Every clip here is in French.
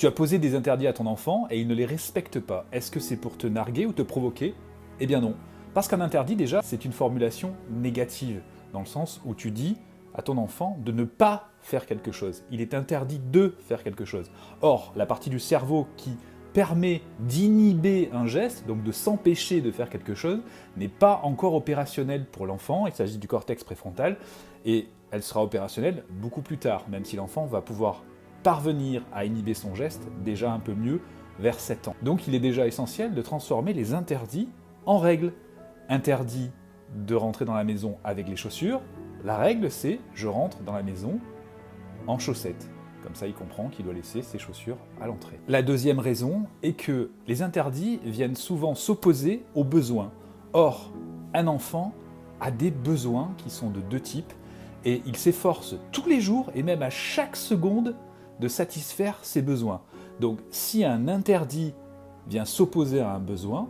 Tu as posé des interdits à ton enfant et il ne les respecte pas. Est-ce que c'est pour te narguer ou te provoquer? Eh bien non. Parce qu'un interdit, déjà, c'est une formulation négative, dans le sens où tu dis à ton enfant de ne pas faire quelque chose. Il est interdit de faire quelque chose. Or, la partie du cerveau qui permet d'inhiber un geste, donc de s'empêcher de faire quelque chose, n'est pas encore opérationnelle pour l'enfant. Il s'agit du cortex préfrontal, et elle sera opérationnelle beaucoup plus tard, même si l'enfant va pouvoir parvenir à inhiber son geste déjà un peu mieux vers 7 ans. Donc il est déjà essentiel de transformer les interdits en règles. Interdit de rentrer dans la maison avec les chaussures, la règle c'est je rentre dans la maison en chaussettes. Comme ça il comprend qu'il doit laisser ses chaussures à l'entrée. La deuxième raison est que les interdits viennent souvent s'opposer aux besoins. Or, un enfant a des besoins qui sont de deux types, et il s'efforce tous les jours, et même à chaque seconde, de satisfaire ses besoins. Donc si un interdit vient s'opposer à un besoin,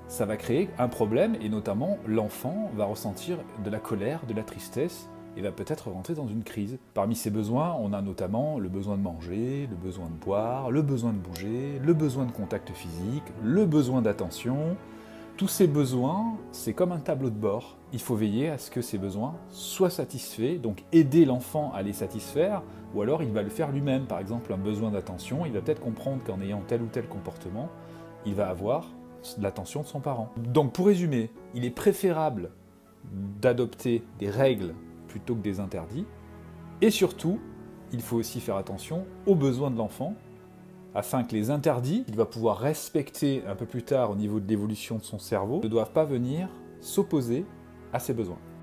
ça va créer un problème, et notamment l'enfant va ressentir de la colère, de la tristesse, et va peut-être rentrer dans une crise. Parmi ces besoins, on a notamment le besoin de manger, le besoin de boire, le besoin de bouger, le besoin de contact physique, le besoin d'attention. Tous ces besoins, c'est comme un tableau de bord. Il faut veiller à ce que ces besoins soient satisfaits, donc aider l'enfant à les satisfaire, ou alors il va le faire lui-même. Par exemple, un besoin d'attention, il va peut-être comprendre qu'en ayant tel ou tel comportement, il va avoir l'attention de son parent. Donc pour résumer, il est préférable d'adopter des règles plutôt que des interdits, et surtout, il faut aussi faire attention aux besoins de l'enfant, afin que les interdits qu'il va pouvoir respecter un peu plus tard au niveau de l'évolution de son cerveau ne doivent pas venir s'opposer à ses besoins.